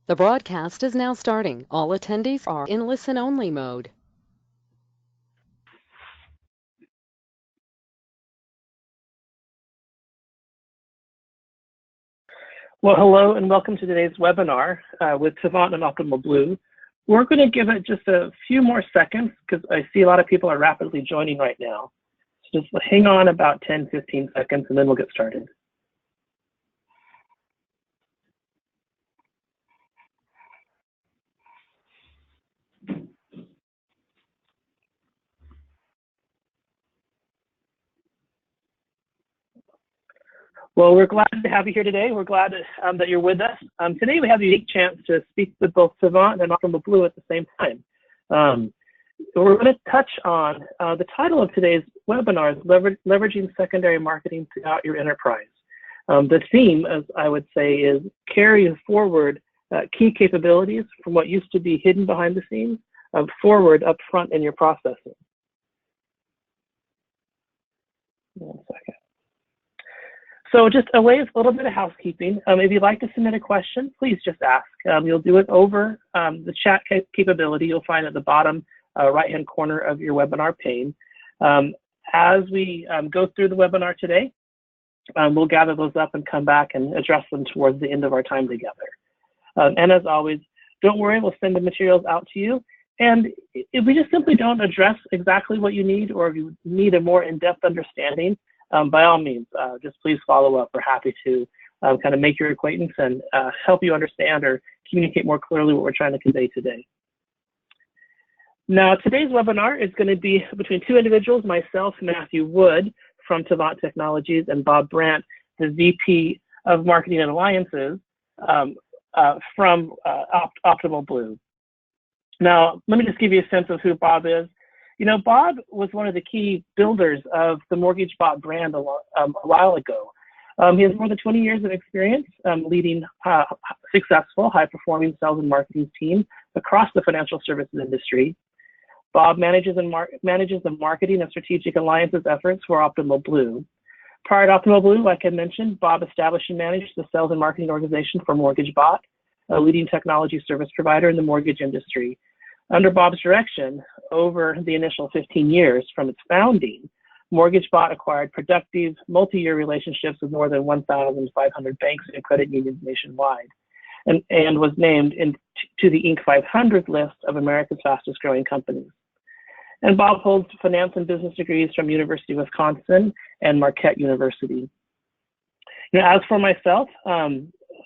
The broadcast is now starting. All attendees are in listen-only mode. Well, hello and welcome to today's webinar with Tavant and Optimal Blue. We're going to give it just a few more seconds because I see a lot of people are rapidly joining right now. So just hang on about 10, 15 seconds and then we'll get started. Well, we're glad to have you here today. We're glad that you're with us. Today we have the unique chance to speak with both Sivan and Optimal Blue at the same time. We're going to touch on the title of today's webinar is Leveraging Secondary Marketing Throughout Your Enterprise. The theme, as I would say, is carrying forward key capabilities from what used to be hidden behind the scenes forward up front in your processing. One second. So just a little bit of housekeeping. If you'd like to submit a question, please just ask. You'll do it over the chat capability you'll find at the bottom right-hand corner of your webinar pane. As we go through the webinar today, we'll gather those up and come back and address them towards the end of our time together. And as always, don't worry, we'll send the materials out to you. And if we just simply don't address exactly what you need, or if you need a more in-depth understanding, by all means, just please follow up. We're happy to kind of make your acquaintance and help you understand or communicate more clearly what we're trying to convey today. Now, today's webinar is going to be between two individuals, myself, Matthew Wood from Tavant Technologies, and Bob Brandt, the VP of Marketing and Alliances from Optimal Blue. Now, let me just give you a sense of who Bob is. You know, Bob was one of the key builders of the MortgageBot brand a while ago. He has more than 20 years of experience leading successful, high-performing sales and marketing teams across the financial services industry. Bob manages the marketing and strategic alliances efforts for Optimal Blue. Prior to Optimal Blue, like I mentioned, Bob established and managed the sales and marketing organization for MortgageBot, a leading technology service provider in the mortgage industry. Under Bob's direction, over the initial 15 years from its founding, MortgageBot acquired productive multi-year relationships with more than 1,500 banks and credit unions nationwide, and was named to the Inc. 500 list of America's fastest growing companies. And Bob holds finance and business degrees from University of Wisconsin and Marquette University. You know, as for myself,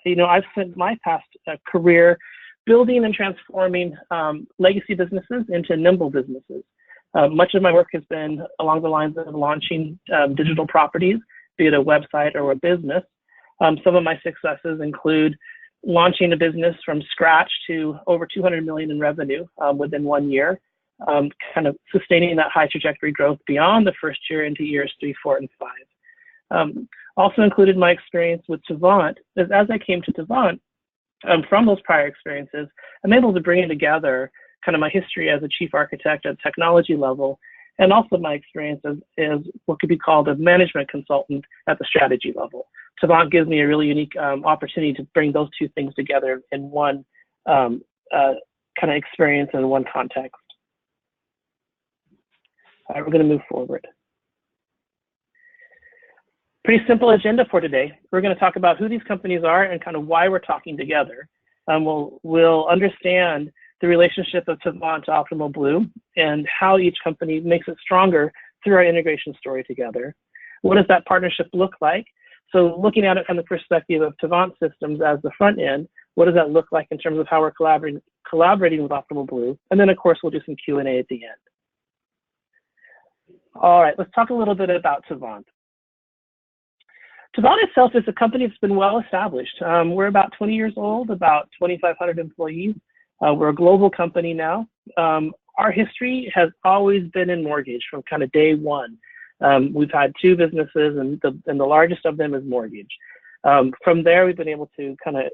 you know, I've spent my past career building and transforming legacy businesses into nimble businesses. Much of my work has been along the lines of launching digital properties, be it a website or a business. Some of my successes include launching a business from scratch to over 200 million in revenue within 1 year, kind of sustaining that high trajectory growth beyond the first year into years 3, 4, and 5. Also included my experience with Tavant, as I came to Tavant, from those prior experiences, I'm able to bring together kind of my history as a chief architect at technology level, and also my experience as what could be called a management consultant at the strategy level. Tavant gives me a really unique opportunity to bring those two things together in one kind of experience and in one context. All right, we're going to move forward. Pretty simple agenda for today. We're going to talk about who these companies are and kind of why we're talking together. We'll understand the relationship of Tavant to Optimal Blue and how each company makes it stronger through our integration story together. What does that partnership look like? So looking at it from the perspective of Tavant Systems as the front end, what does that look like in terms of how we're collaborating with Optimal Blue? And then, of course, we'll do some Q&A at the end. All right, let's talk a little bit about Tavant. Tavant itself is a company that's been well established. We're about 20 years old, about 2,500 employees. We're a global company now. Our history has always been in mortgage from kind of day one. We've had two businesses, and the largest of them is mortgage. From there, we've been able to kind of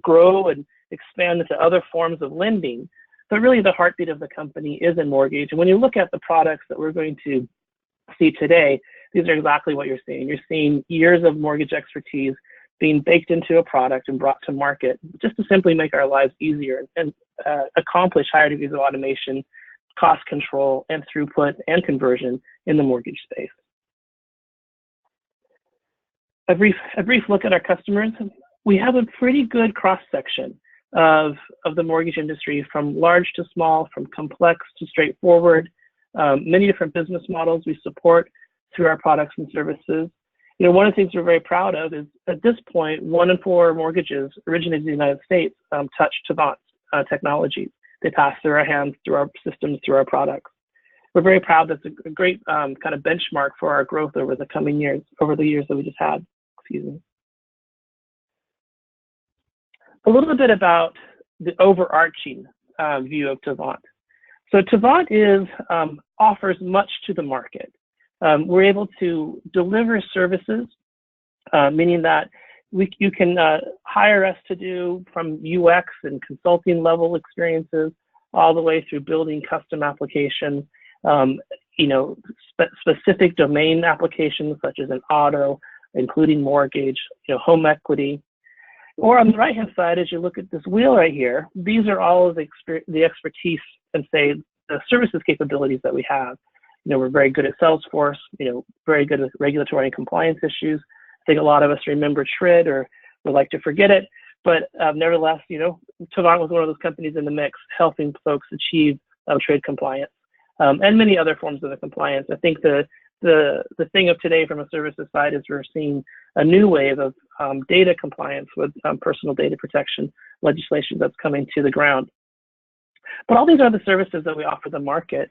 grow and expand into other forms of lending. But really, the heartbeat of the company is in mortgage. And when you look at the products that we're going to see today, these are exactly what you're seeing. You're seeing years of mortgage expertise being baked into a product and brought to market just to simply make our lives easier and accomplish higher degrees of automation, cost control, and throughput and conversion in the mortgage space. A brief look at our customers. We have a pretty good cross-section of the mortgage industry, from large to small, from complex to straightforward, many different business models we support through our products and services. You know, one of the things we're very proud of is, at this point, 1 in 4 mortgages originated in the United States touch Tavant technologies. They pass through our hands, through our systems, through our products. We're very proud. That's a great kind of benchmark for our growth over the coming years, over the years that we just had. Excuse me. A little bit about the overarching view of Tavant. So Tavant offers much to the market. We're able to deliver services, meaning that you can hire us to do from UX and consulting level experiences all the way through building custom applications, you know, specific domain applications such as an auto, including mortgage, you know, home equity. Or on the right-hand side, as you look at this wheel right here, these are all of the expertise and, say, the services capabilities that we have. You know, we're very good at Salesforce, you know, very good at regulatory and compliance issues. I think a lot of us remember TRID or would like to forget it, but nevertheless, you know, Tavant was one of those companies in the mix, helping folks achieve TRID compliance and many other forms of the compliance. I think the thing of today from a services side is we're seeing a new wave of data compliance with personal data protection legislation that's coming to the ground. But all these are the services that we offer the market.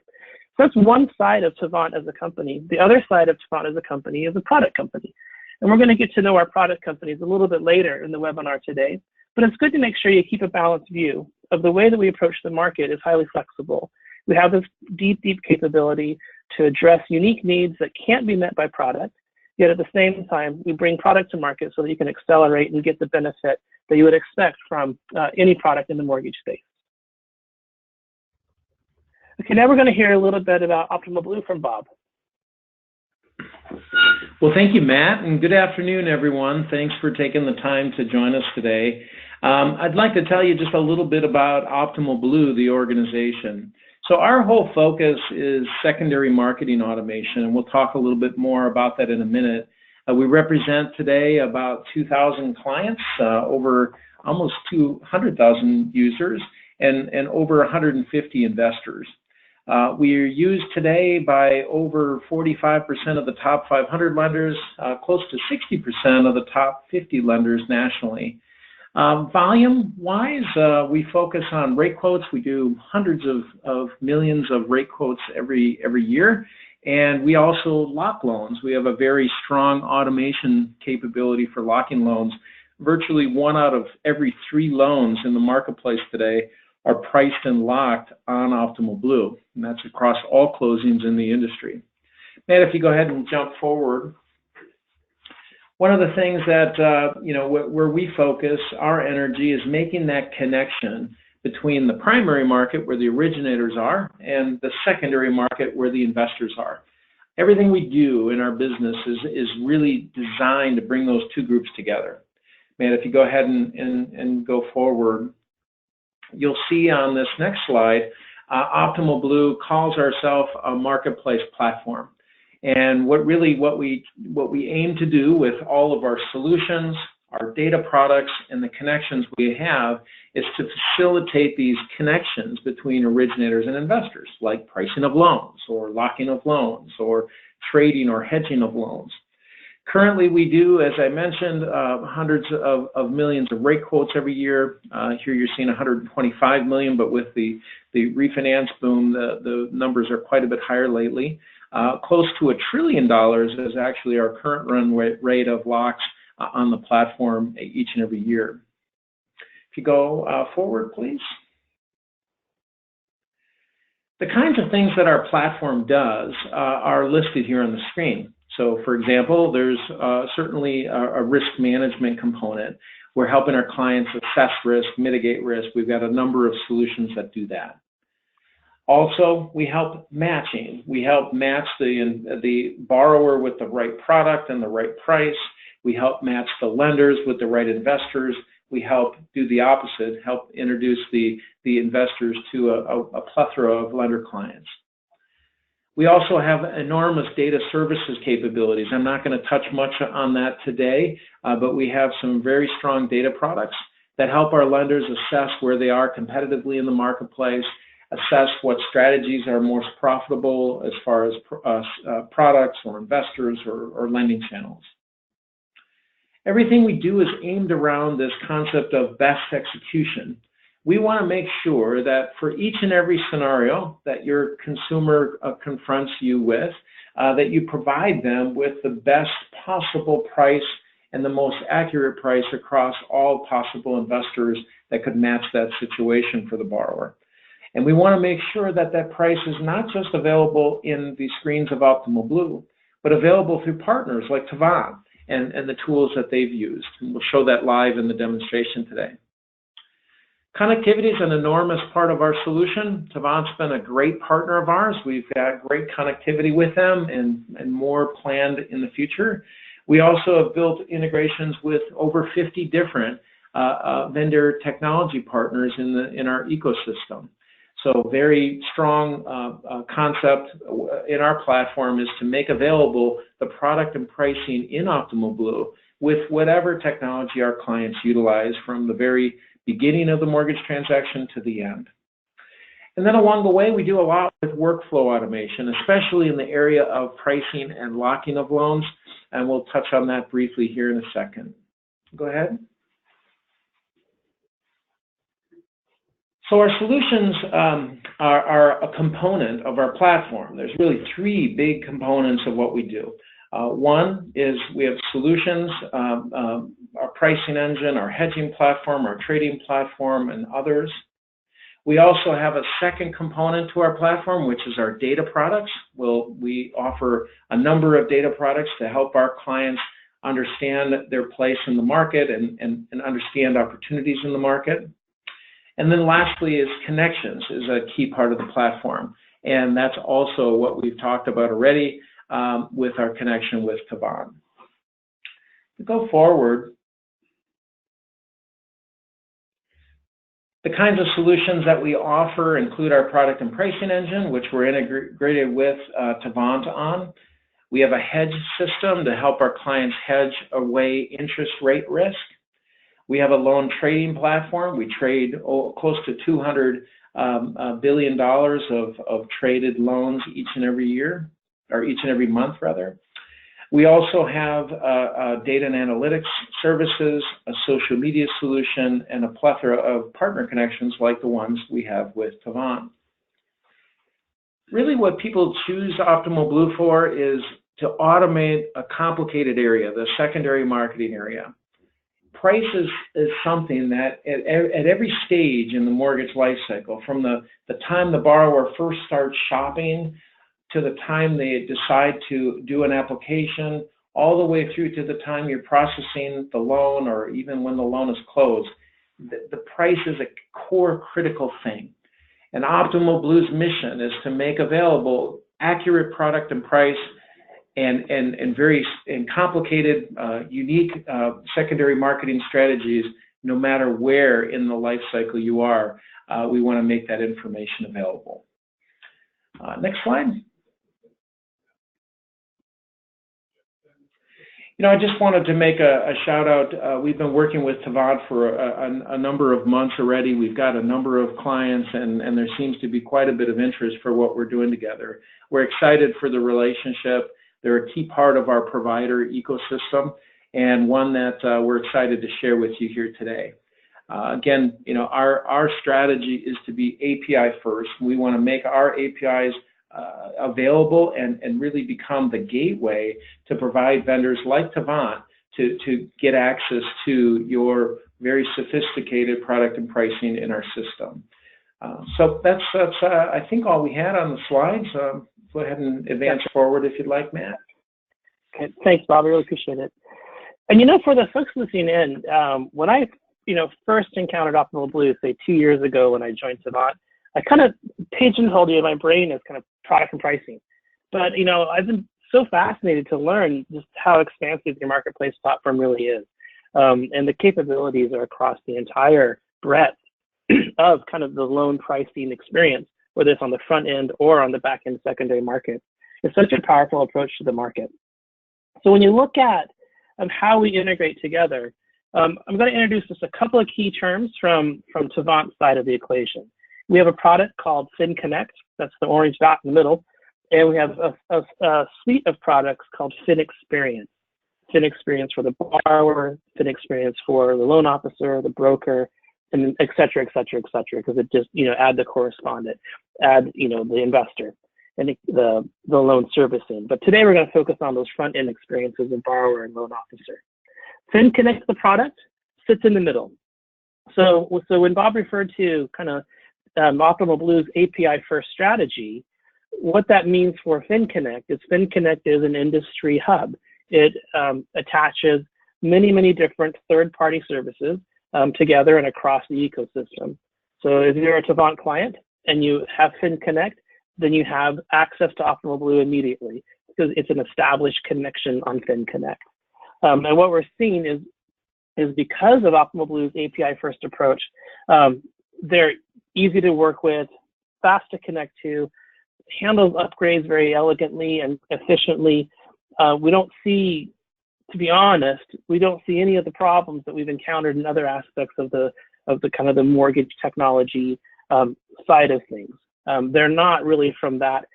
So that's one side of Tavant as a company. The other side of Tavant as a company is a product company. And we're going to get to know our product companies a little bit later in the webinar today. But it's good to make sure you keep a balanced view of the way that we approach the market is highly flexible. We have this deep capability to address unique needs that can't be met by product. Yet at the same time, we bring product to market so that you can accelerate and get the benefit that you would expect from any product in the mortgage space. Okay, now we're going to hear a little bit about Optimal Blue from Bob. Well, thank you, Matt, and good afternoon, everyone. Thanks for taking the time to join us today. I'd like to tell you just a little bit about Optimal Blue, the organization. So our whole focus is secondary marketing automation, and we'll talk a little bit more about that in a minute. We represent today about 2,000 clients, over almost 200,000 users, and over 150 investors. We are used today by over 45% of the top 500 lenders, close to 60% of the top 50 lenders nationally. Volume-wise, we focus on rate quotes. We do hundreds of millions of rate quotes every year, and we also lock loans. We have a very strong automation capability for locking loans. Virtually 1 out of every 3 loans in the marketplace today are priced and locked on Optimal Blue, and that's across all closings in the industry. Matt, if you go ahead and jump forward. One of the things that, you know, where we focus our energy is making that connection between the primary market, where the originators are, and the secondary market, where the investors are. Everything we do in our business is really designed to bring those 2 groups together. Matt, if you go ahead and go forward, you'll see on this next slide, Optimal Blue calls ourselves a marketplace platform. And what we aim to do with all of our solutions, our data products, and the connections we have is to facilitate these connections between originators and investors, like pricing of loans, or locking of loans, or trading or hedging of loans. Currently, we do, as I mentioned, hundreds of millions of rate quotes every year. Here you're seeing 125 million, but with the refinance boom, the numbers are quite a bit higher lately. Close to $1 trillion is actually our current run rate of locks on the platform each and every year. If you go forward, please. The kinds of things that our platform does are listed here on the screen. So, for example, there's certainly a risk management component. We're helping our clients assess risk, mitigate risk. We've got a number of solutions that do that. Also, we help matching. We help match the borrower with the right product and the right price. We help match the lenders with the right investors. We help do the opposite, help introduce the investors to a plethora of lender clients. We also have enormous data services capabilities. I'm not going to touch much on that today, but we have some very strong data products that help our lenders assess where they are competitively in the marketplace, assess what strategies are most profitable as far as products or investors or lending channels. Everything we do is aimed around this concept of best execution. We want to make sure that for each and every scenario that your consumer confronts you with, that you provide them with the best possible price and the most accurate price across all possible investors that could match that situation for the borrower. And we want to make sure that that price is not just available in the screens of Optimal Blue, but available through partners like Tavant and the tools that they've used. And we'll show that live in the demonstration today. Connectivity is an enormous part of our solution. Tavant's been a great partner of ours. We've got great connectivity with them and more planned in the future. We also have built integrations with over 50 different vendor technology partners in our ecosystem. So very strong concept in our platform is to make available the product and pricing in Optimal Blue with whatever technology our clients utilize from the very beginning of the mortgage transaction to the end. And then along the way, we do a lot with workflow automation, especially in the area of pricing and locking of loans, and we'll touch on that briefly here in a second. Go ahead. So our solutions are a component of our platform. There's really three big components of what we do. One is we have solutions, our pricing engine, our hedging platform, our trading platform, and others. We also have a second component to our platform, which is our data products. We offer a number of data products to help our clients understand their place in the market and understand opportunities in the market. And then lastly is connections is a key part of the platform. And that's also what we've talked about already with our connection with Tavant. To go forward, the kinds of solutions that we offer include our product and pricing engine, which we're integrated with Tavant on. We have a hedge system to help our clients hedge away interest rate risk. We have a loan trading platform. We trade close to $200 billion of traded loans each and every year, or each and every month, rather. We also have data and analytics services, a social media solution, and a plethora of partner connections like the ones we have with Tavant. Really what people choose Optimal Blue for is to automate a complicated area, the secondary marketing area. Price is something that at every stage in the mortgage life cycle, from the time the borrower first starts shopping to the time they decide to do an application, all the way through to the time you're processing the loan or even when the loan is closed, the price is a core critical thing. And Optimal Blue's mission is to make available accurate product and price and very complicated, unique secondary marketing strategies, no matter where in the life cycle you are. We want to make that information available. Next slide. I just wanted to make a shout out. We've been working with Tavant for a number of months already. We've got a number of clients, and there seems to be quite a bit of interest for what we're doing together. We're excited for the relationship. They're a key part of our provider ecosystem, and one that we're excited to share with you here today. Again, our strategy is to be API first. We want to make our APIs available and really become the gateway to provide vendors like Tavant to get access to your very sophisticated product and pricing in our system. So that's I think all we had on the slides. Go ahead and advance forward if you'd like, Matt. Okay, thanks, Bob. I really appreciate it. And for the folks listening in, when I first encountered Optimal Blue, say 2 years ago when I joined Tavant, I kind of pigeonholed it in my brain as kind of product and pricing. But I've been so fascinated to learn just how expansive your marketplace platform really is. And the capabilities are across the entire breadth of kind of the loan pricing experience, whether it's on the front end or on the back end secondary market. It's such a powerful approach to the market. So when you look at how we integrate together, I'm going to introduce just a couple of key terms from Tavant's side of the equation. We have a product called FinConnect, that's the orange dot in the middle, and we have a suite of products called FinExperience. FinExperience for the borrower, FinExperience for the loan officer, the broker, and et cetera, because it just, add the correspondent, add, the investor, and the loan servicing. But today we're going to focus on those front end experiences of borrower and loan officer. FinConnect, the product, sits in the middle. So when Bob referred to kind of Optimal Blue's API first strategy, what that means for FinConnect is FinConnect is an industry hub. It attaches many different third-party services together and across the ecosystem. So if you're a Tavant client and you have FinConnect, then you have access to Optimal Blue immediately because it's an established connection on FinConnect. And what we're seeing is because of Optimal Blue's API first approach, they're easy to work with, fast to connect to, handles upgrades very elegantly and efficiently. We don't see, to be honest, we don't see any of the problems that we've encountered in other aspects of the kind of the mortgage technology side of things. They're not really from that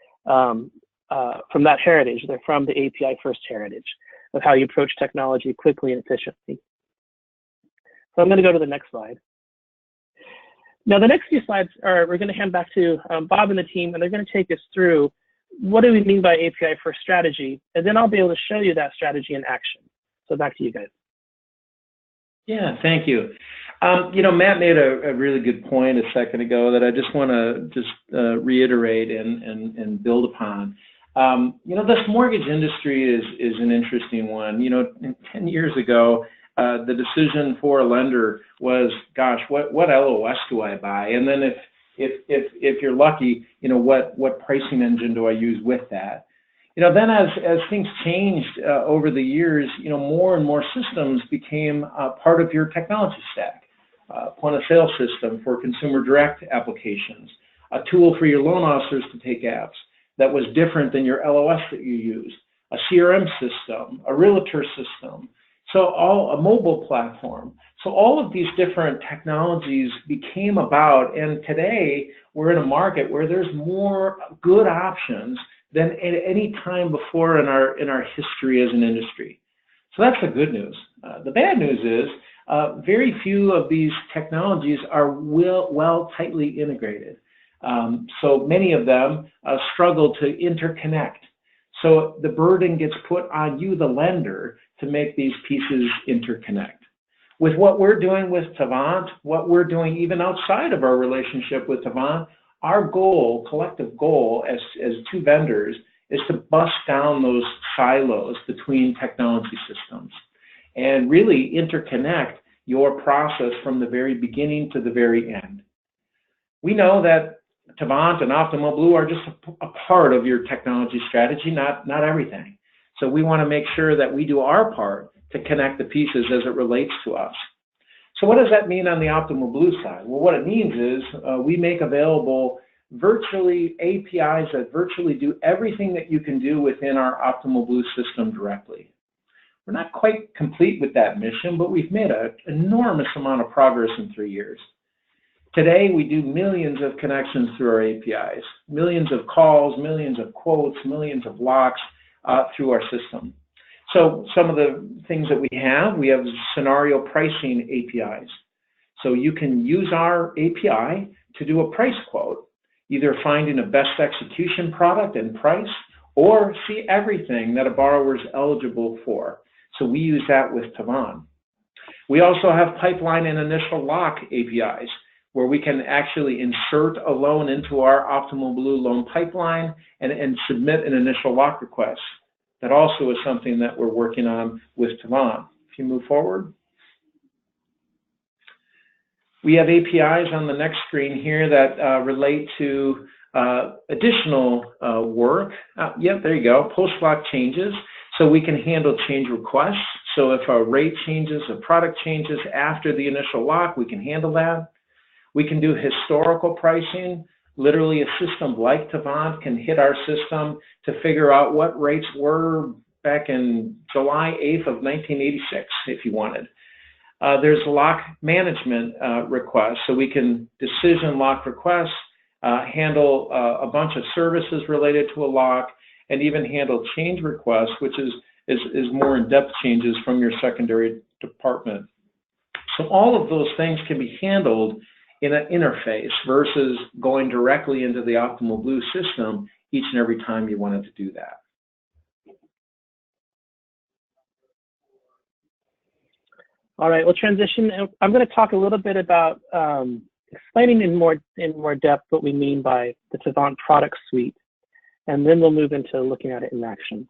heritage. They're from the API first heritage of how you approach technology quickly and efficiently. So I'm going to go to the next slide. Now, the next few slides we're going to hand back to Bob and the team, and they're going to take us through what do we mean by API first strategy, and then I'll be able to show you that strategy in action. So back to you guys. Yeah, thank you. Matt made a really good point a second ago that I just want to reiterate and build upon. This mortgage industry is an interesting one. 10 years ago, the decision for a lender was, gosh, what LOS do I buy? And then if you're lucky, what pricing engine do I use with that? Then as things changed over the years, more and more systems became part of your technology stack. Point of sale system for consumer direct applications, a tool for your loan officers to take apps that was different than your LOS that you used, a CRM system, a realtor system, a mobile platform. So all of these different technologies became about, and today we're in a market where there's more good options than at any time before in our history as an industry. So that's the good news. The bad news is very few of these technologies are well tightly integrated. So many of them struggle to interconnect. So the burden gets put on you, the lender, to make these pieces interconnect. With what we're doing with Tavant, what we're doing even outside of our relationship with Tavant, our goal, collective goal as two vendors, is to bust down those silos between technology systems and really interconnect your process from the very beginning to the very end. We know that Tavant and Optimal Blue are just a part of your technology strategy, not everything. So we want to make sure that we do our part to connect the pieces as it relates to us. So what does that mean on the Optimal Blue side? Well, what it means is we make available virtually APIs that virtually do everything that you can do within our Optimal Blue system directly. We're not quite complete with that mission, but we've made an enormous amount of progress in 3 years. Today, we do millions of connections through our APIs, millions of calls, millions of quotes, millions of locks through our system. So some of the things that we have scenario pricing APIs. So you can use our API to do a price quote, either finding a best execution product and price, or see everything that a borrower is eligible for. So we use that with Tavant. We also have pipeline and initial lock APIs, where we can actually insert a loan into our Optimal Blue loan pipeline and submit an initial lock request. That also is something that we're working on with Tavant. If you move forward. We have APIs on the next screen here that relate to additional work. Yep, there you go, post-lock changes. So we can handle change requests. So if a rate changes, a product changes after the initial lock, we can handle that. We can do historical pricing. Literally a system like Tavant can hit our system to figure out what rates were back in July 8th of 1986, if you wanted. There's lock management requests, so we can decision lock requests, handle a bunch of services related to a lock, and even handle change requests, which is more in-depth changes from your secondary department. So all of those things can be handled in an interface versus going directly into the Optimal Blue system each and every time you wanted to do that. All right, we'll transition. I'm going to talk a little bit about explaining in more depth what we mean by the Tavant product suite, and then we'll move into looking at it in action.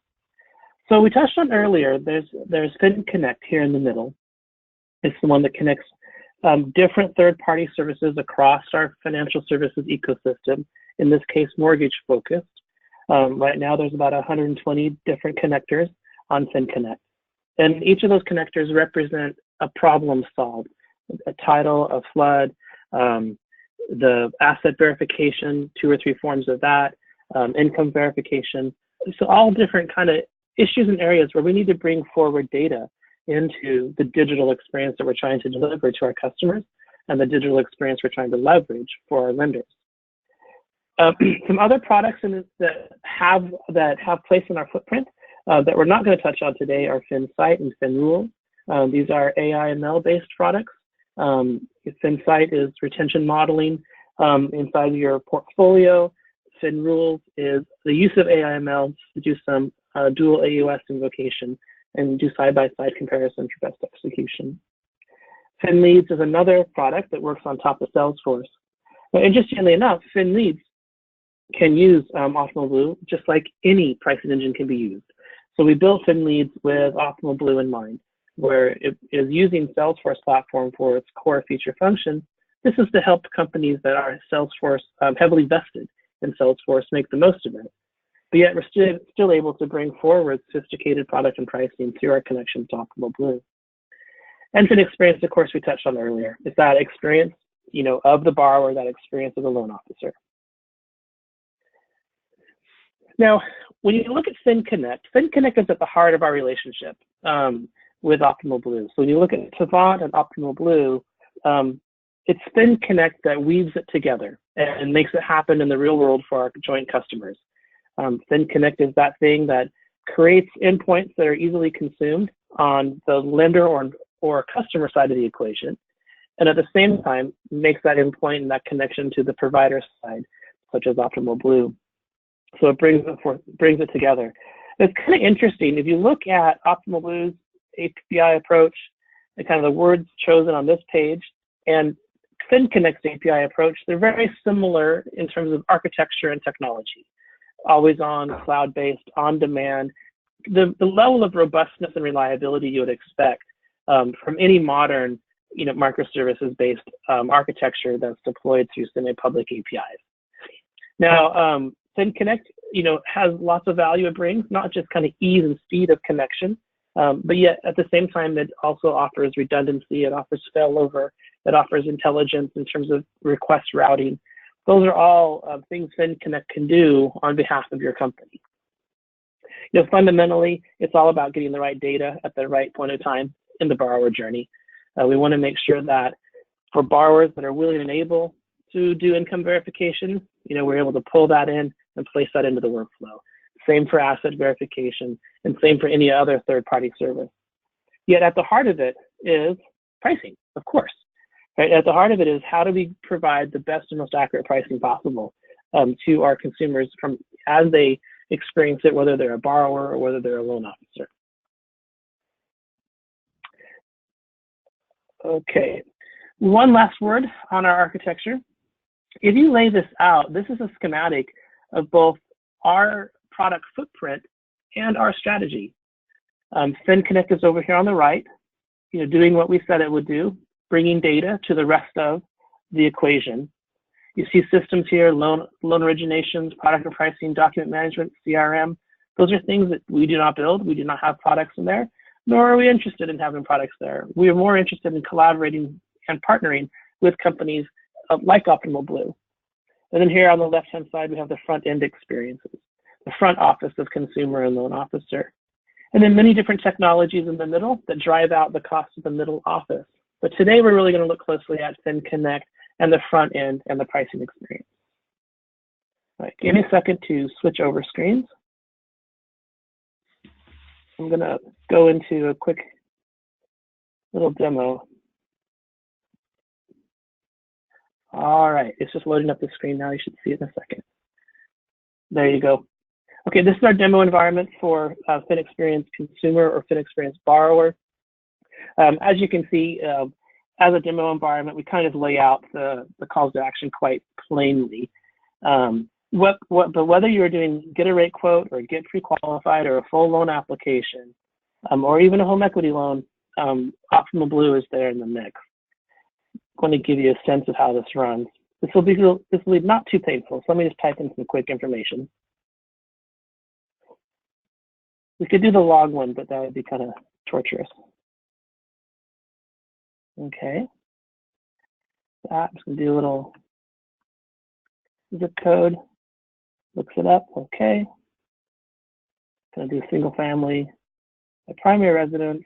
So we touched on earlier, there's Fin Connect here in the middle. It's the one that connects different third-party services across our financial services ecosystem, in this case, mortgage-focused. Right now, there's about 120 different connectors on Fin Connect. And each of those connectors represent a problem solved, a title, a flood, the asset verification, 2 or 3 forms of that, income verification. So all different kind of issues and areas where we need to bring forward data into the digital experience that we're trying to deliver to our customers and the digital experience we're trying to leverage for our lenders. Some other products that have place in our footprint that we're not going to touch on today are FinSight and FinRule. These are AI/ML-based products. FinSight is retention modeling inside of your portfolio. FinRule is the use of AI/ML to do some dual AUS invocation and do side-by-side comparison for best execution. FinLeads is another product that works on top of Salesforce. But interestingly enough, FinLeads can use Optimal Blue just like any pricing engine can be used. So we built FinLeads with Optimal Blue in mind, where it is using Salesforce platform for its core feature function. This is to help companies that are Salesforce heavily vested in Salesforce make the most of it. But yet we're still able to bring forward sophisticated product and pricing through our connection to Optimal Blue. And Fin Experience, of course, we touched on earlier. It's that experience, of the borrower, that experience of the loan officer. Now, when you look at Fin Connect is at the heart of our relationship with Optimal Blue. So when you look at Tavant and Optimal Blue, it's Fin Connect that weaves it together and makes it happen in the real world for our joint customers. Fin Connect is that thing that creates endpoints that are easily consumed on the lender or customer side of the equation, and at the same time makes that endpoint and that connection to the provider side, such as Optimal Blue. So it brings it together. It's kind of interesting if you look at Optimal Blue's API approach, and kind of the words chosen on this page, and Fin Connect's API approach, they're very similar in terms of architecture and technology. Always on, cloud-based, on demand, the level of robustness and reliability you would expect from any modern, microservices-based architecture that's deployed through semi-public APIs. Now, Fin Connect, has lots of value it brings, not just kind of ease and speed of connection, but yet at the same time, it also offers redundancy, it offers failover, it offers intelligence in terms of request routing. Those are all things Fin Connect can do on behalf of your company. Fundamentally, it's all about getting the right data at the right point of time in the borrower journey. We want to make sure that for borrowers that are willing and able to do income verification, we're able to pull that in and place that into the workflow. Same for asset verification, and same for any other third-party service. Yet at the heart of it is pricing, of course. Right? At the heart of it is how do we provide the best and most accurate pricing possible to our consumers as they experience it, whether they're a borrower or whether they're a loan officer. Okay, one last word on our architecture. If you lay this out, this is a schematic of both our product footprint and our strategy. Fin Connect is over here on the right, doing what we said it would do, bringing data to the rest of the equation. You see systems here, loan originations, product and pricing, document management, CRM. Those are things that we do not build. We do not have products in there, nor are we interested in having products there. We are more interested in collaborating and partnering with companies like Optimal Blue. And then here on the left-hand side, we have the front-end experiences, the front office of consumer and loan officer. And then many different technologies in the middle that drive out the cost of the middle office. But today, we're really going to look closely at FinConnect and the front end and the pricing experience. All right, give me a second to switch over screens. I'm going to go into a quick little demo. All right, it's just loading up the screen now. You should see it in a second. There you go. Okay, this is our demo environment for FinExperience consumer or FinExperience borrower. As you can see, as a demo environment, we kind of lay out the calls to action quite plainly. But whether you're doing get a rate quote or get pre-qualified or a full loan application, or even a home equity loan, Optimal Blue is there in the mix. I'm going to give you a sense of how this runs. This will be not too painful, so let me just type in some quick information. We could do the log one, but that would be kind of torturous. Okay. I'm just going to do a little zip code, looks it up, okay. Going to do single family, a primary residence,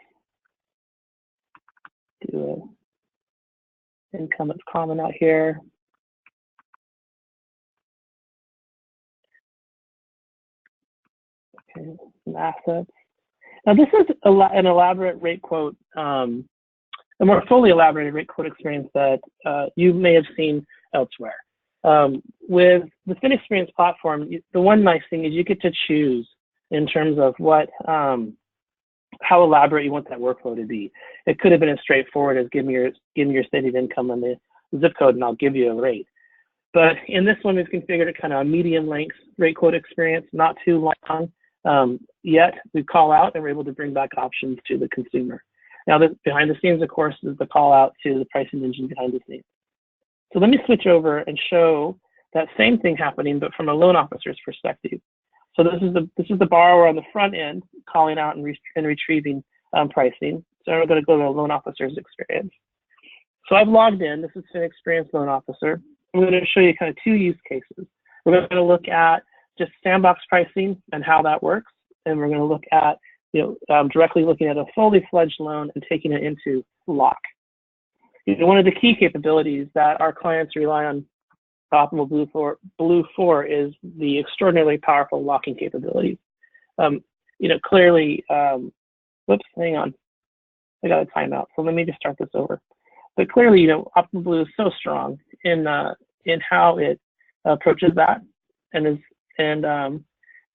do an income that's common out here. Okay, some assets. Now this is an elaborate rate quote, a more fully elaborated rate quote experience that you may have seen elsewhere. With the FinExperience platform, the one nice thing is you get to choose in terms of what, how elaborate you want that workflow to be. It could have been as straightforward as give me your stated income and the zip code and I'll give you a rate. But in this one, we've configured a kind of a medium length rate quote experience, not too long. Yet we call out and we're able to bring back options to the consumer. Now, behind the scenes, of course, is the call out to the pricing engine behind the scenes. So let me switch over and show that same thing happening, but from a loan officer's perspective. So this is the borrower on the front end calling out and retrieving pricing. So we're going to go to a loan officer's experience. So I've logged in. This is FinExperience Loan Officer. I'm going to show you kind of two use cases. We're going to look at just sandbox pricing and how that works, and we're going to look at directly looking at a fully fledged loan and taking it into lock. One of the key capabilities that our clients rely on Optimal Blue for is the extraordinarily powerful locking capabilities. Clearly, whoops, hang on, I got a timeout, so let me just start this over. But clearly, Optimal Blue is so strong in how it approaches that, and it's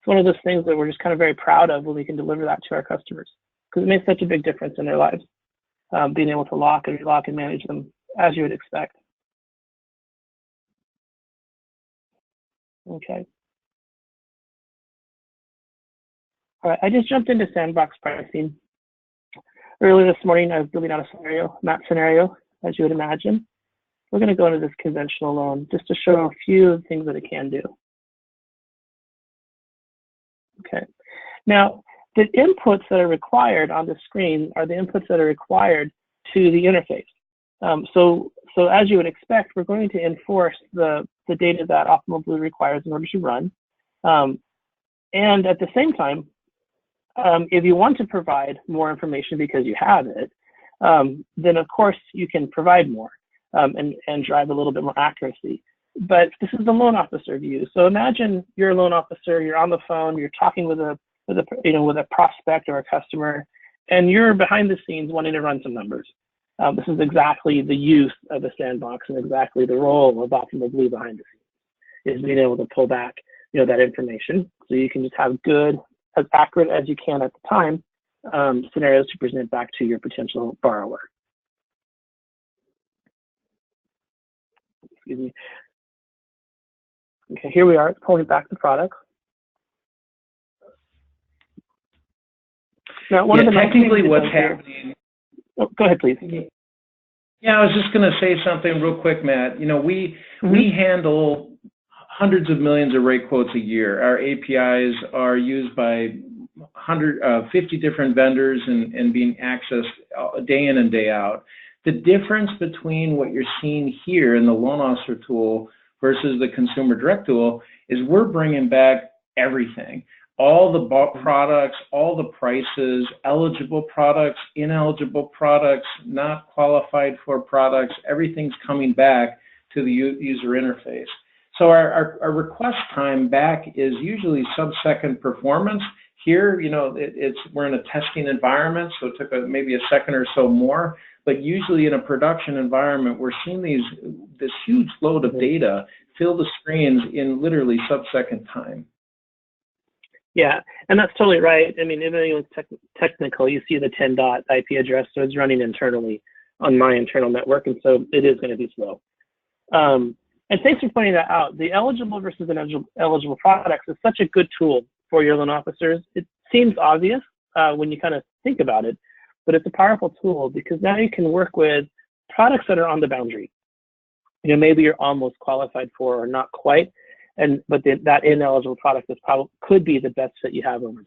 one of those things that we're just kind of very proud of when we can deliver that to our customers, because it makes such a big difference in their lives, being able to lock and relock and manage them as you would expect. Okay. All right, I just jumped into sandbox pricing. Earlier this morning, I was building out a map scenario, as you would imagine. We're going to go into this conventional loan just to show a few of the things that it can do. Okay. Now, the inputs that are required on the screen are the inputs that are required to the interface. So as you would expect, we're going to enforce the data that Optimal Blue requires in order to run. And at the same time, if you want to provide more information because you have it, then of course you can provide more and drive a little bit more accuracy. But this is the loan officer view. So imagine you're a loan officer, you're on the phone, you're talking with a prospect or a customer, and you're behind the scenes wanting to run some numbers. This is exactly the use of the sandbox and exactly the role of Optimal Blue behind the scenes, is being able to pull back, that information, so you can just have good, as accurate as you can at the time, scenarios to present back to your potential borrower. Excuse me. Okay, here we are, pulling back the products. Now, one of the technically what's happening. Oh, go ahead, please. Yeah, I was just going to say something real quick, Matt. You know, we handle hundreds of millions of rate quotes a year. Our APIs are used by 50 different vendors and being accessed day in and day out. The difference between what you're seeing here in the loan officer tool versus the consumer direct tool is we're bringing back everything. All the products, all the prices, eligible products, ineligible products, not qualified for products, everything's coming back to the user interface. So our request time back is usually sub-second performance. Here, you know, we're in a testing environment, so it took maybe a second or so more. But usually in a production environment, we're seeing this huge load of data fill the screens in literally sub-second time. Yeah, and that's totally right. I mean, if anyone's technical, you see the 10 dot IP address, so it's running internally on my internal network, and so it is going to be slow. And thanks for pointing that out. The eligible versus ineligible products is such a good tool for your loan officers. It seems obvious when you kind of think about it, but it's a powerful tool because now you can work with products that are on the boundary. You know, maybe you're almost qualified for or not quite, but that ineligible product could be the best fit you have over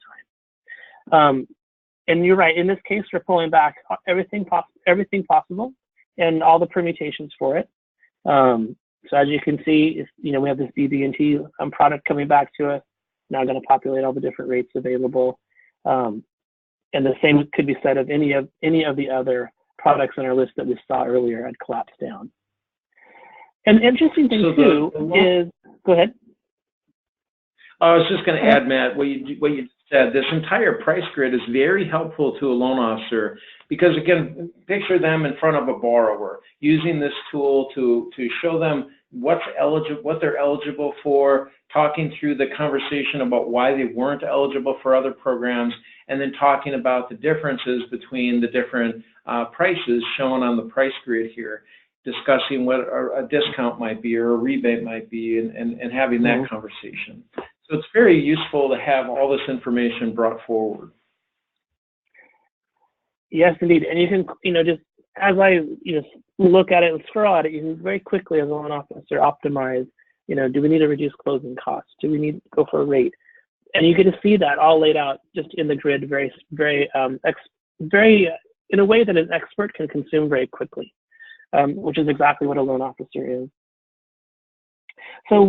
time. And you're right. In this case, we're pulling back everything possible and all the permutations for it. So as you can see, you know, we have this BB&T product coming back to us. Now going to populate all the different rates available. And the same could be said of any of the other products on our list that we saw earlier had collapsed down. An interesting thing is, go ahead. I was just going to add, Matt, what you said. This entire price grid is very helpful to a loan officer because, again, picture them in front of a borrower using this tool to show them what they're eligible for, talking through the conversation about why they weren't eligible for other programs, and then talking about the differences between the different prices shown on the price grid here, discussing what a discount might be or a rebate might be, and having that conversation. So it's very useful to have all this information brought forward. Yes, indeed. And you can, you know, just as I look at it and scroll at it, you can very quickly, as a loan officer, optimize, you know, do we need to reduce closing costs? Do we need to go for a rate? And you get to see that all laid out just in the grid, very in a way that an expert can consume very quickly, which is exactly what a loan officer is. So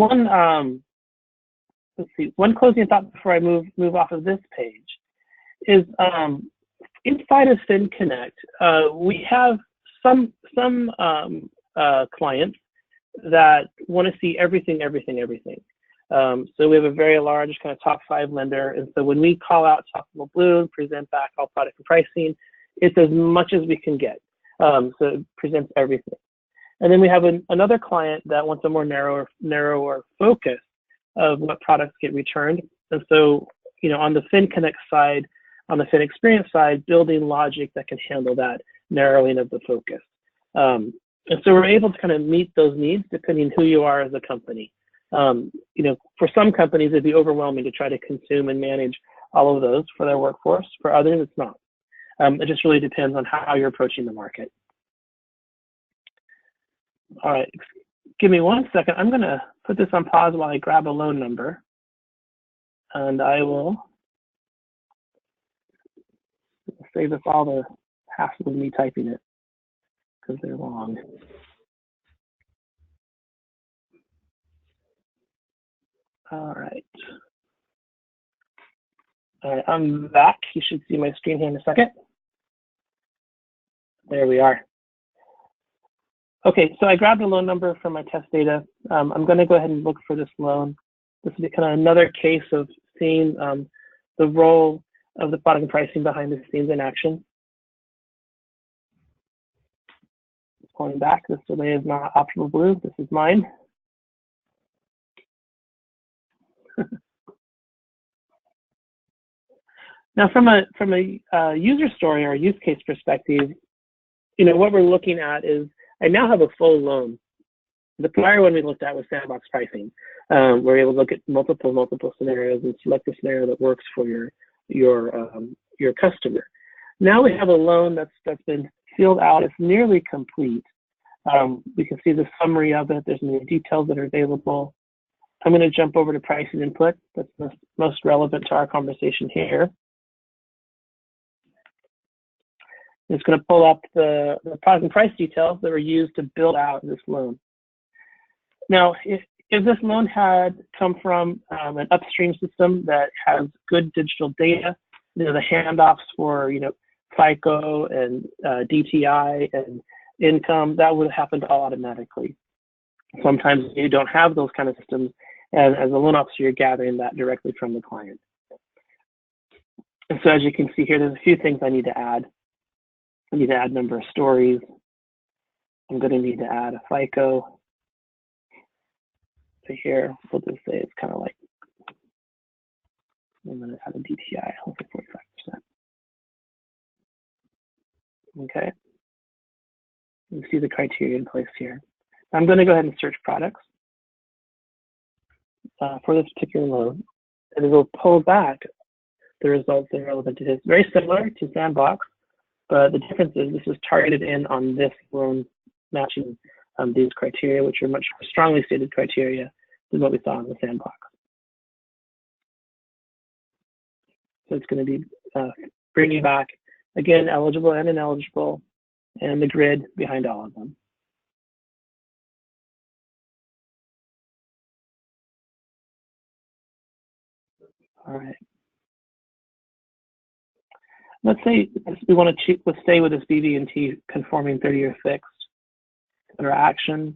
one closing thought before I move off of this page is inside of FinConnect, we have some clients that want to see everything. So we have a very large kind of top 5 lender, and so when we call out Top Blue and present back all product and pricing, it's as much as we can get. So it presents everything. And then we have another client that wants a more narrower focus of what products get returned. And so, you know, on the FinConnect side, on the Fin Experience side, building logic that can handle that narrowing of the focus. And so we're able to kind of meet those needs depending on who you are as a company. You know, for some companies, it'd be overwhelming to try to consume and manage all of those for their workforce. For others, it's not. It just really depends on how you're approaching the market. All right, give me 1 second. I'm going to put this on pause while I grab a loan number, and I will save us all the hassle of me typing it because they're long. All right. All right, I'm back. You should see my screen here in a second. There we are. Okay, so I grabbed a loan number from my test data. I'm going to go ahead and look for this loan. This will be kind of another case of seeing the role of the product and pricing behind the scenes in action. Pulling back, this delay is not optional blue. This is mine. Now, from a user story or use case perspective, you know, what we're looking at is I now have a full loan. The prior one we looked at was sandbox pricing. We're able to look at multiple scenarios and select a scenario that works for your customer. Now we have a loan that's been filled out. It's nearly complete. We can see the summary of it. There's many details that are available. I'm going to jump over to pricing input. That's most relevant to our conversation here. It's going to pull up the product and price details that were used to build out this loan. Now, if this loan had come from an upstream system that has good digital data, the handoffs for FICO and DTI and income, that would have happened all automatically. Sometimes you don't have those kind of systems, and as a loan officer, you're gathering that directly from the client. And so as you can see here, there's a few things I need to add. I need to add number of stories. I'm going to need to add a FICO. So here, we'll just say it's kind of like, I'm going to add a DTI, I'll say 45%. Okay. You see the criteria in place here. I'm going to go ahead and search products for this particular loan, and it will pull back the results that are relevant to this. Very similar to Sandbox, but the difference is this is targeted in on this loan matching these criteria, which are much more strongly stated criteria than what we saw in the Sandbox. So it's going to be bringing back, again, eligible and ineligible, and the grid behind all of them. All right. Let's say we want to let's stay with this BB&T conforming 30-year fixed under actions,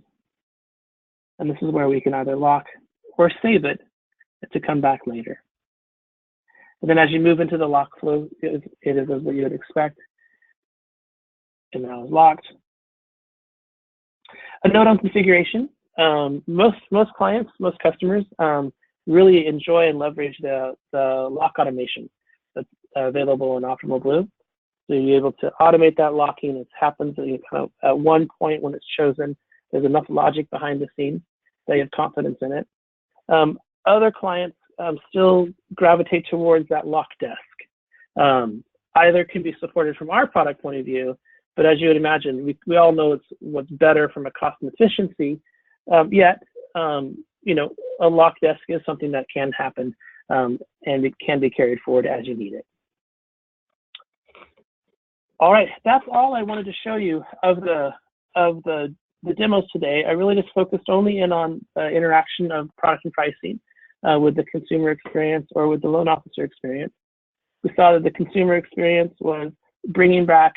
and this is where we can either lock or save it to come back later. And then as you move into the lock flow, it is as what you would expect. And now it's locked. A note on configuration. Most clients, most customers really enjoy and leverage the lock automation that's available in Optimal Blue. So you're able to automate that locking. It happens at one point when it's chosen. There's enough logic behind the scenes that you have confidence in it. Other clients still gravitate towards that lock desk. Either can be supported from our product point of view, but as you would imagine, we all know it's what's better from a cost and efficiency. Yet, a lock desk is something that can happen, and it can be carried forward as you need it. All right, that's all I wanted to show you of the demos today. I really just focused only in on interaction of product and pricing with the consumer experience or with the loan officer experience. We saw that the consumer experience was bringing back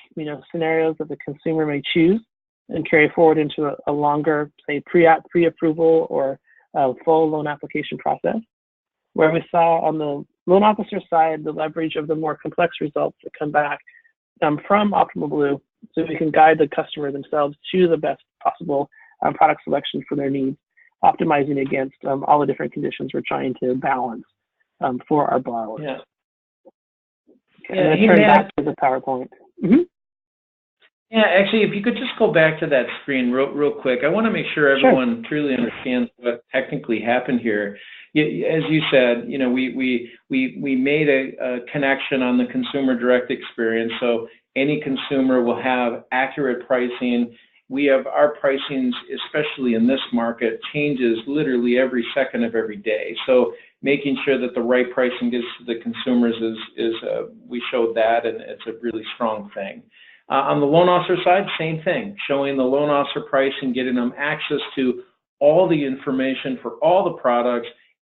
scenarios that the consumer may choose and carry forward into a longer, say, pre-approval or full loan application process. Where we saw on the loan officer side the leverage of the more complex results that come back from Optimal Blue, so we can guide the customer themselves to the best possible product selection for their needs, optimizing against all the different conditions we're trying to balance for our borrowers. Yeah. Okay, I'm going to turn back to the PowerPoint. Mm-hmm. Yeah, actually, if you could just go back to that screen real quick. I want to make sure everyone truly understands what technically happened here. As you said, we made a connection on the consumer direct experience, so any consumer will have accurate pricing. We have our pricings, especially in this market, changes literally every second of every day. So making sure that the right pricing gets to the consumers is we showed that, and it's a really strong thing. On the loan officer side, same thing, showing the loan officer price and getting them access to all the information for all the products,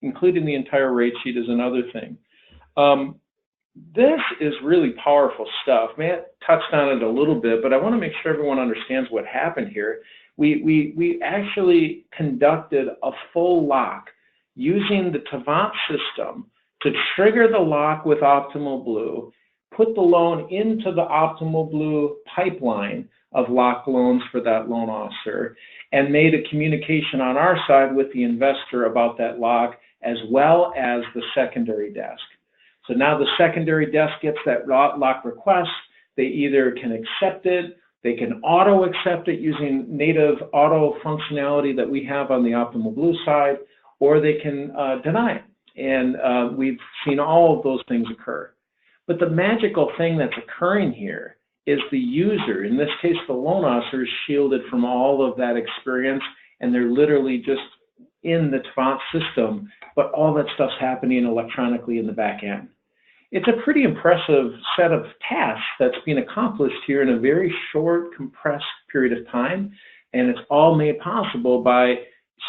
including the entire rate sheet is another thing. This is really powerful stuff. Matt touched on it a little bit, but I want to make sure everyone understands what happened here. We actually conducted a full lock using the Tavant system to trigger the lock with Optimal Blue, put the loan into the Optimal Blue pipeline of lock loans for that loan officer, and made a communication on our side with the investor about that lock, as well as the secondary desk. So now the secondary desk gets that lock request. They either can accept it, they can auto accept it using native auto functionality that we have on the Optimal Blue side, or they can deny it. And we've seen all of those things occur. But the magical thing that's occurring here is the user. In this case, the loan officer is shielded from all of that experience, and they're literally just in the Tavant system, but all that stuff's happening electronically in the back end. It's a pretty impressive set of tasks that's being accomplished here in a very short, compressed period of time, and it's all made possible by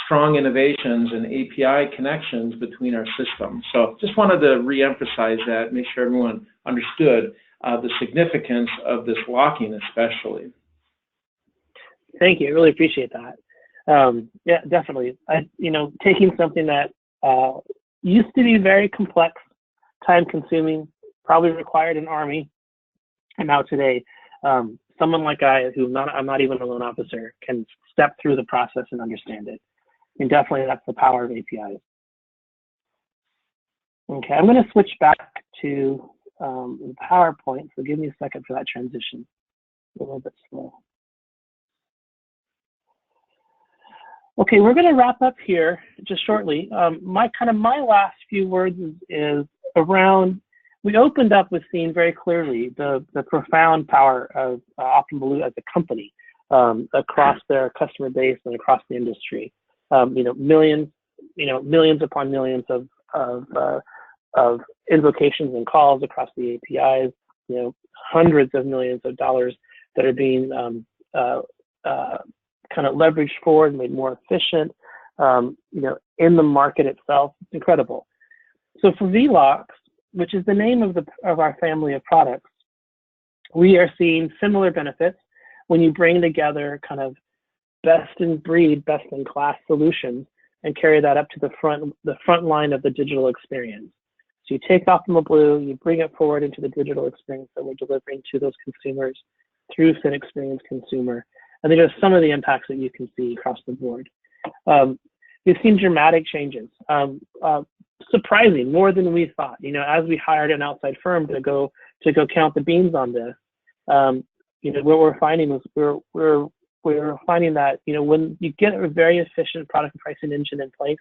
strong innovations and API connections between our systems. So just wanted to reemphasize that, make sure everyone understood the significance of this locking especially. Thank you, I really appreciate that. Yeah, definitely. Taking something that used to be very complex, time-consuming, probably required an army, and now today, someone like I'm not even a loan officer, can step through the process and understand it. And definitely that's the power of APIs. Okay, I'm going to switch back to the PowerPoint, so give me a second for that transition. A little bit slow. Okay, we're going to wrap up here just shortly. My last few words is around, we opened up with seeing very clearly the profound power of Optimal Blue as a company across their customer base and across the industry. Millions upon millions of invocations and calls across the APIs. Hundreds of millions of dollars that are being kind of leveraged forward and made more efficient. In the market itself, it's incredible. So for HELOCs, which is the name of our family of products, we are seeing similar benefits when you bring together kind of best in breed, best in class solutions and carry that up to the front line of the digital experience. So you take Optimal Blue, you bring it forward into the digital experience that we're delivering to those consumers through Fin Experience Consumer. And these are some of the impacts that you can see across the board. We've seen dramatic changes, surprising, more than we thought. As we hired an outside firm to go count the beans on this, what we're finding is we're finding that when you get a very efficient product and pricing engine in place,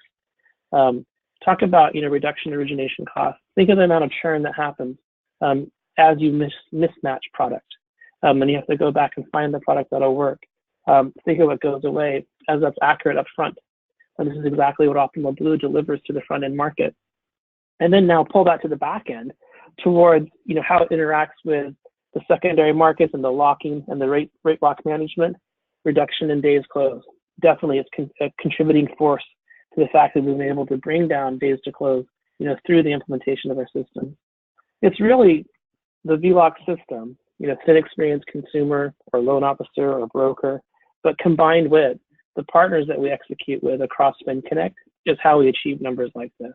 talk about reduction in origination costs. Think of the amount of churn that happens as you mismatch product, and you have to go back and find the product that'll work. Think of what goes away as that's accurate up front. And this is exactly what Optimal Blue delivers to the front end market. And then now pull that to the back end towards how it interacts with the secondary markets and the locking and the rate lock management, reduction in days close. Definitely it's a contributing force to the fact that we've been able to bring down days to close through the implementation of our system. It's really the HELOC system, Fin Experience Consumer or loan officer or broker, but combined with the partners that we execute with across FinConnect is how we achieve numbers like this.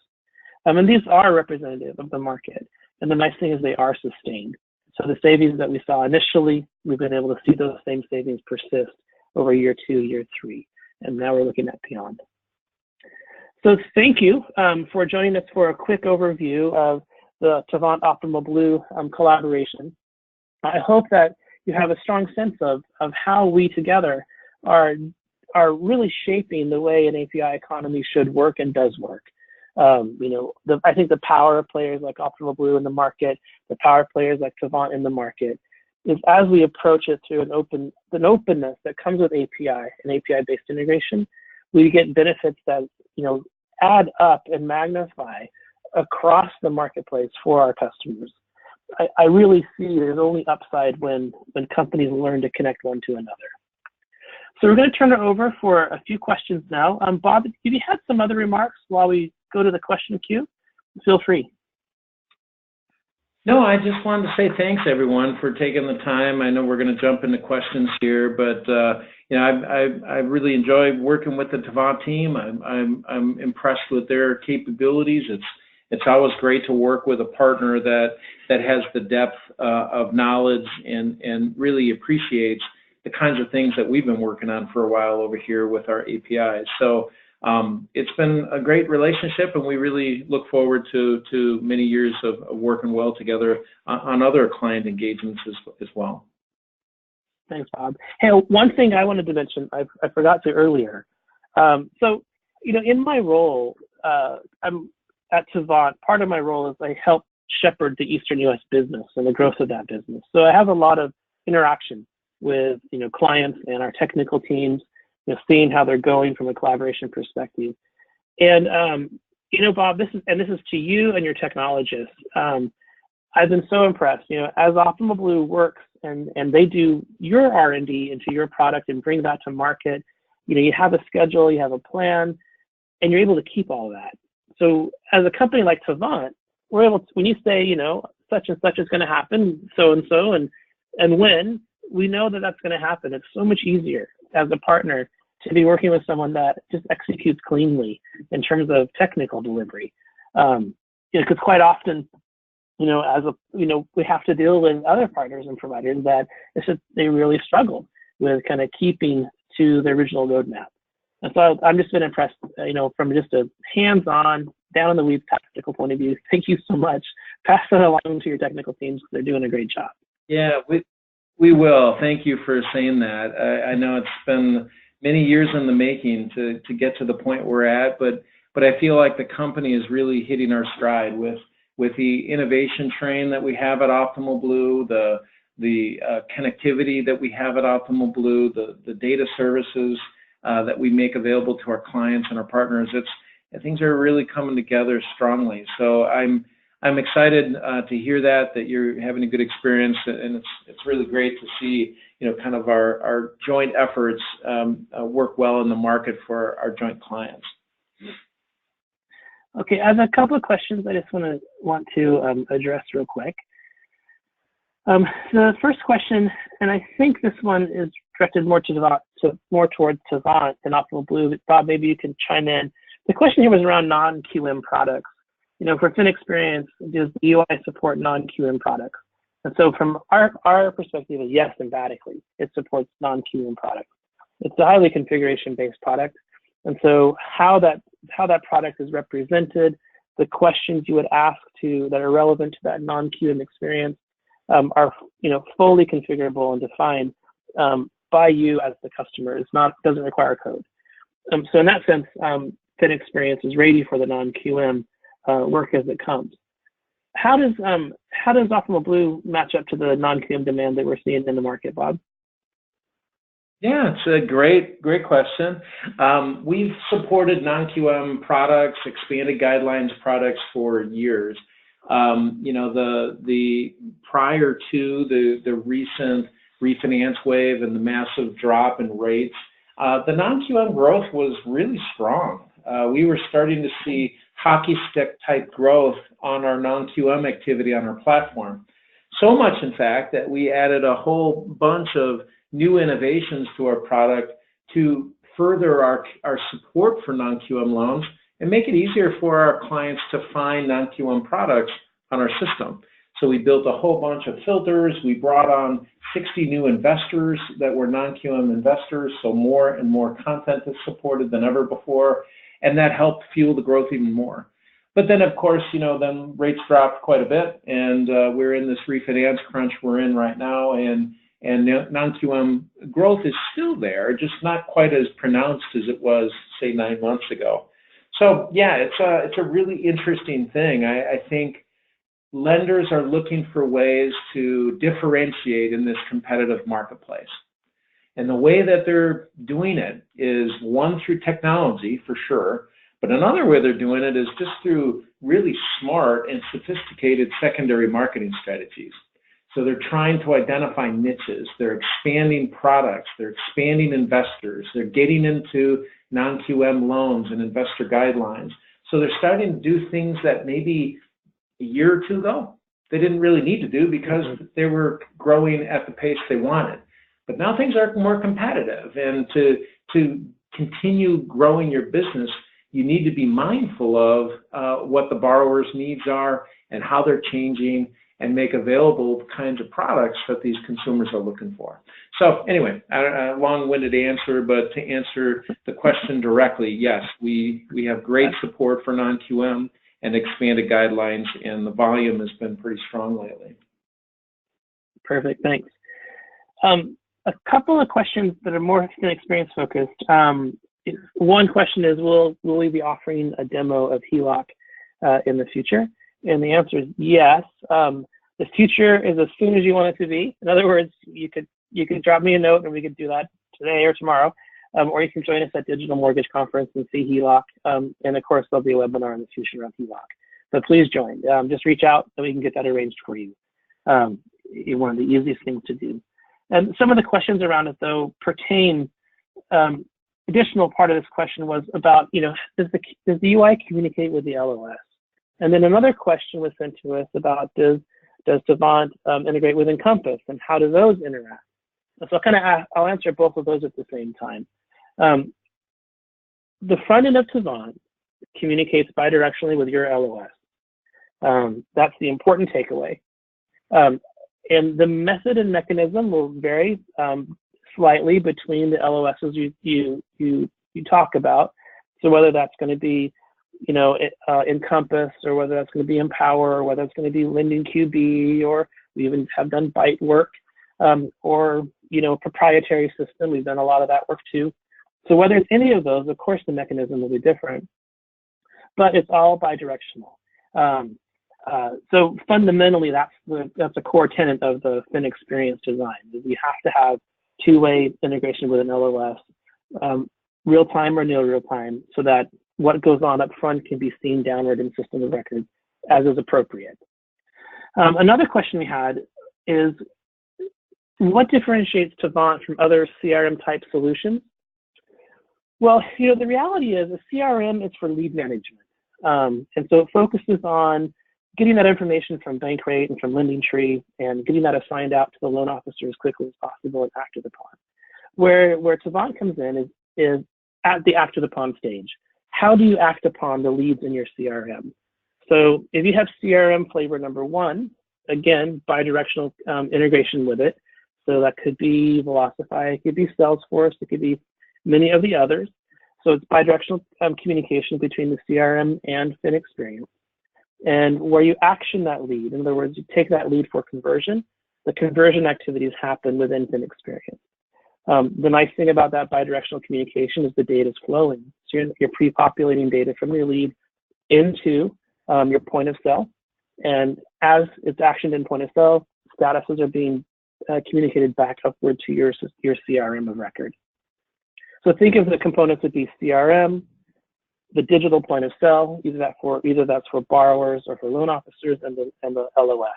And these are representative of the market. And the nice thing is they are sustained. So the savings that we saw initially, we've been able to see those same savings persist over year 2, year 3. And now we're looking at beyond. So thank you for joining us for a quick overview of the Tavant Optimal Blue collaboration. I hope that you have a strong sense of how we together are really shaping the way an API economy should work and does work. I think the power of players like Optimal Blue in the market, the power of players like Tavant in the market, is as we approach it through an openness that comes with API and API-based integration, we get benefits that add up and magnify across the marketplace for our customers. I really see there's only upside when companies learn to connect one to another. So we're going to turn it over for a few questions now. Bob, if you had some other remarks while we go to the question queue, feel free. No, I just wanted to say thanks everyone for taking the time. I know we're going to jump into questions here, but I really enjoyed working with the Tavant team. I'm impressed with their capabilities. It's always great to work with a partner that has the depth of knowledge and really appreciates the kinds of things that we've been working on for a while over here with our APIs. So it's been a great relationship, and we really look forward to many years of working well together on other client engagements as well. Thanks, Bob. Hey, one thing I wanted to mention, I forgot to earlier. So, in my role, I'm at Sivan. Part of my role is I help shepherd the Eastern U.S. business and the growth of that business. So I have a lot of interaction with clients and our technical teams, seeing how they're going from a collaboration perspective. And Bob, this is to you and your technologists. I've been so impressed. As Optimal Blue works and they do your R&D into your product and bring that to market, you have a schedule, you have a plan, and you're able to keep all of that. So as a company like Tavant, we're able to, when you say, such and such is going to happen, so and so, and when, we know that that's going to happen. It's so much easier as a partner to be working with someone that just executes cleanly in terms of technical delivery. Because quite often, we have to deal with other partners and providers that they really struggle with kind of keeping to the original roadmap. And so I've just been impressed, from just a hands-on, down in the weeds tactical point of view. Thank you so much. Pass that along to your technical teams. They're doing a great job. Yeah, we will. Thank you for saying that. I know it's been many years in the making to get to the point we're at, but I feel like the company is really hitting our stride with the innovation train that we have at Optimal Blue, the connectivity that we have at Optimal Blue, the data services that we make available to our clients and our partners. Things are really coming together strongly. So I'm excited to hear that you're having a good experience, and it's really great to see kind of our joint efforts work well in the market for our joint clients. Okay, I have a couple of questions I just want to address real quick. The first question, and I think this one is directed more towards Tavant than Optimal Blue, but Bob, maybe you can chime in. The question here was around non-QM products. For Fin Experience, does the UI support non-QM products? And so from our perspective, yes, emphatically, it supports non-QM products. It's a highly configuration-based product. And so how that product is represented, the questions you would ask that are relevant to that non-QM experience are fully configurable and defined by you as the customer. Doesn't require code. So in that sense, Fin Experience is ready for the non-QM work as it comes. How does Optimal Blue match up to the non-QM demand that we're seeing in the market, Bob? Yeah, it's a great question. We've supported non-QM products, expanded guidelines products for years. The prior to the recent refinance wave and the massive drop in rates, the non-QM growth was really strong. We were starting to see hockey stick type growth on our non-QM activity on our platform. So much, in fact, that we added a whole bunch of new innovations to our product to further our support for non-QM loans and make it easier for our clients to find non-QM products on our system. So we built a whole bunch of filters. We brought on 60 new investors that were non-QM investors, so more and more content is supported than ever before, and that helped fuel the growth even more. But then, of course, then rates dropped quite a bit, and we're in this refinance crunch we're in right now, and non-QM growth is still there, just not quite as pronounced as it was, say, 9 months ago. So yeah, it's a really interesting thing. I think lenders are looking for ways to differentiate in this competitive marketplace. And the way that they're doing it is, one, through technology, for sure, but another way they're doing it is just through really smart and sophisticated secondary marketing strategies. So they're trying to identify niches, they're expanding products, they're expanding investors, they're getting into non-QM loans and investor guidelines. So they're starting to do things that maybe a year or two ago they didn't really need to do because they were growing at the pace they wanted. But now things are more competitive, and to continue growing your business, you need to be mindful of what the borrower's needs are and how they're changing, and make available the kinds of products that these consumers are looking for. So anyway, a long-winded answer, but to answer the question directly, yes, we have great support for non-QM and expanded guidelines, and the volume has been pretty strong lately. Perfect, thanks. A couple of questions that are more Fin Experience focused. One question is, will we be offering a demo of HELOC in the future? And the answer is yes. The future is as soon as you want it to be. In other words, you could drop me a note and we could do that today or tomorrow, or you can join us at Digital Mortgage Conference and see HELOC. And of course, there'll be a webinar in the future on HELOC. So please join. Just reach out so we can get that arranged for you. One of the easiest things to do. And some of the questions around it, though, pertain. Additional part of this question was about, does the UI communicate with the LOS? And then another question was sent to us about does Tavant integrate with Encompass, and how do those interact? So I'll answer both of those at the same time. The front end of Tavant communicates bidirectionally with your LOS. That's the important takeaway. And the method and mechanism will vary slightly between the LOSs you talk about. So whether that's going to be, Encompass, or whether that's going to be Empower, or whether it's going to be Lending QB, or we even have done Byte work, or proprietary system. We've done a lot of that work too. So whether it's any of those, of course, the mechanism will be different, but it's all bidirectional. So fundamentally, that's a core tenet of the Fin experience design. We have to have two-way integration with an LOS, real time or near real time, so that what goes on up front can be seen downward in system of record as is appropriate. Another question we had is, what differentiates Tavant from other CRM type solutions? Well, the reality is a CRM is for lead management. And so it focuses on getting that information from Bankrate and from LendingTree and getting that assigned out to the loan officer as quickly as possible and acted upon. Where Tavant comes in is at the act upon stage. How do you act upon the leads in your CRM? So if you have CRM flavor number one, again, bidirectional integration with it. So that could be Velocify, it could be Salesforce, it could be many of the others. So it's bidirectional communication between the CRM and Fin experience. And where you action that lead, in other words, you take that lead for conversion, the conversion activities happen within Fin experience. The nice thing about that bidirectional communication is the data is flowing. So you're pre-populating data from your lead into your point of sale. And as it's actioned in point of sale, statuses are being communicated back upward to your CRM of record. So think of the components would be CRM, the digital point of sale, either that's for borrowers or for loan officers, and the LOS.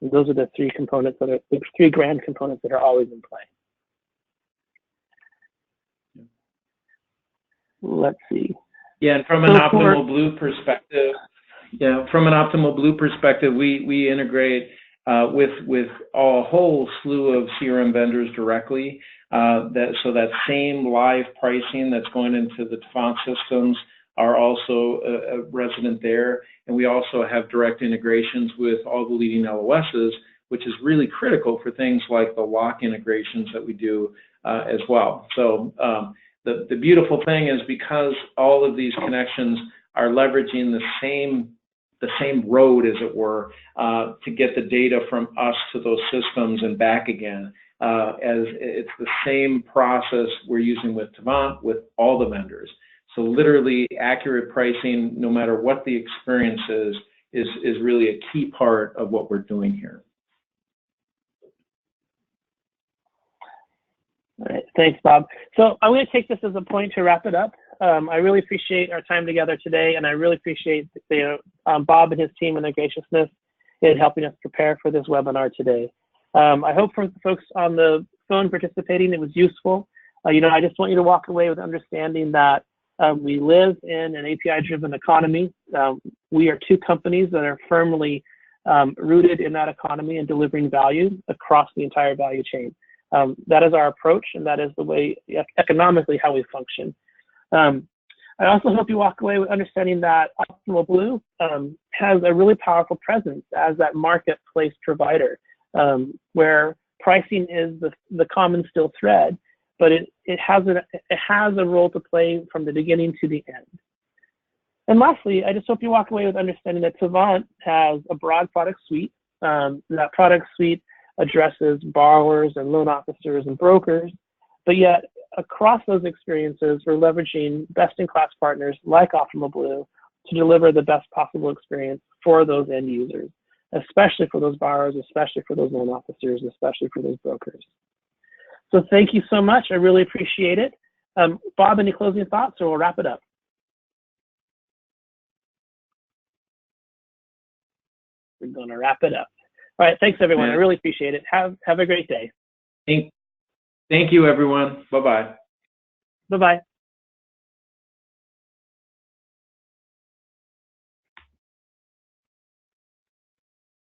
And those are the three components the three grand components that are always in play. Let's see. Yeah, and from an Optimal Blue perspective, we integrate with a whole slew of CRM vendors directly. So that same live pricing that's going into the Tavant systems are also resident there, and we also have direct integrations with all the leading LOSs, which is really critical for things like the lock integrations that we do as well. So the beautiful thing is, because all of these connections are leveraging the same road, as it were, to get the data from us to those systems and back again, as it's the same process we're using with Tavant with all the vendors. So literally accurate pricing, no matter what the experience is really a key part of what we're doing here. All right, thanks, Bob. So I'm going to take this as a point to wrap it up. I really appreciate our time together today, and I really appreciate Bob and his team and their graciousness in helping us prepare for this webinar today. I hope for the folks on the phone participating, it was useful. I just want you to walk away with understanding that we live in an API-driven economy. We are two companies that are firmly rooted in that economy and delivering value across the entire value chain. That is our approach, and that is the way economically how we function. I also hope you walk away with understanding that Optimal Blue has a really powerful presence as that marketplace provider, where pricing is the common still thread, but it has a role to play from the beginning to the end. And lastly, I just hope you walk away with understanding that Tavant has a broad product suite. That product suite addresses borrowers and loan officers and brokers, but yet across those experiences, we're leveraging best-in-class partners like Optimal Blue to deliver the best possible experience for those end users. especially for those borrowers, especially for those loan officers, especially for those brokers. So thank you so much. I really appreciate it. Bob, any closing thoughts, or we'll wrap it up? We're going to wrap it up. All right. Thanks, everyone. I really appreciate it. Have a great day. Thank you, everyone. Bye-bye. Bye-bye.